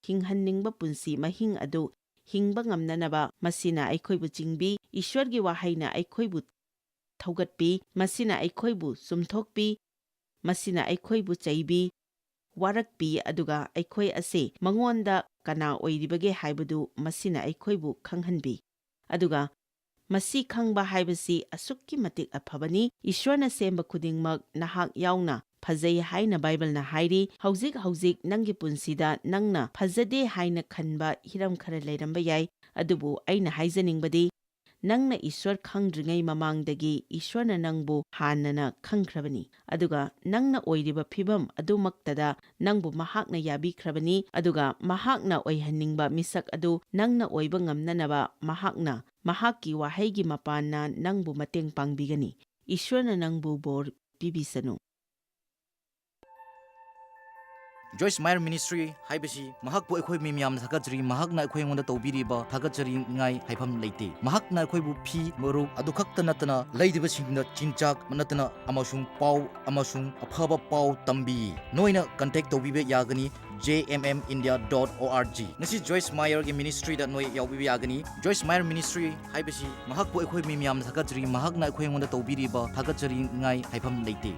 hinghaningba punsi mahing adu hingba ngamnanaba masina aikhoibu jingbi Ishwargi wahaina aikhoibu thaugatpi masina aikhoibu sumthokpi masina aikhoibu chaibi warakpi aduga aikhoi ase mangonda kana oiribage haibadu masina aikhoibu khanghanbi aduga masi khangba haibasi asukki matik aphabani Ishwarna semba khudingmak nahak yauna ꯐꯖꯩ ꯍꯥꯏꯅ ꯕꯥꯏꯕꯜꯅ ꯍꯥꯏꯔꯤ꯫ ꯍꯧꯖꯤꯛ ꯅꯪꯒꯤ ꯄꯨꯟꯁꯤꯗ ꯅꯪꯅ ꯐꯖꯗꯦ ꯍꯥꯏꯅ ꯈꯟꯕ ꯍꯤꯔꯝ ꯈꯔ ꯂꯩꯔꯝꯕ ꯌꯥꯏ꯫ ꯑꯗꯨꯕꯨ ꯑꯩꯅ ꯍꯥꯏꯖꯅꯤꯡꯕꯗꯤ ꯅꯪꯅ ꯏꯁ꯭ꯋꯔ ꯈꯪꯗ꯭ꯔꯤꯉꯩ ꯃꯃꯥꯡꯗꯒꯤ ꯏꯁ꯭ꯋꯔꯅ ꯅꯪꯕꯨ ꯍꯥꯟꯅꯅ ꯈꯪꯈ꯭ꯔꯕꯅꯤ꯫ ꯑꯗꯨꯒ ꯅꯪꯅ ꯑꯣꯏꯔꯤꯕ ꯐꯤꯕꯝ ꯑꯗꯨꯃꯛꯇꯗ ꯅꯪꯕꯨ ꯃꯍꯥꯛꯅ ꯌꯥꯕꯤꯈ꯭ꯔꯕꯅꯤ꯫ ꯑꯗꯨꯒ ꯃꯍꯥꯛꯅ ꯑꯣꯏꯍꯟꯅꯤꯡꯕ ꯃꯤꯁꯛ ꯑꯗꯨ ꯅꯪꯅ ꯑꯣꯏꯕ ꯉꯝꯅꯅꯕ ꯃꯍꯥꯛꯅ ꯃꯍꯥꯛꯀꯤ ꯋꯥꯍꯩꯒꯤ ꯃꯄꯥꯟꯅ ꯅꯪꯕꯨ ꯃꯇꯦꯡ ꯄꯥꯡꯕꯤꯒꯅꯤ꯫ ꯏꯁ꯭ꯋꯔꯅ ꯅꯪꯕꯨ ꯕꯣꯔ ꯄꯤꯕꯤꯁꯅꯨ꯫ Joyce Meyer Ministry haibasi mahakpu akhoi mi miyam thakachri mahakna akhoi ngonda tawbiriba thakachri ngai haifam leite mahakna akhoi bu phi maru adu khakta natana leidiba singna chinchak manatana amasung pau amasung aphaba pau tambi noina contact tawbibe yagani jmmindia.org ngasi Joyce Meyer gi ministry da noi yawbibe yagani Joyce Meyer Ministry haibasi mahakpu akhoi mi miyam thakachri mahakna akhoi ngonda tawbiriba thakachri ngai haifam leite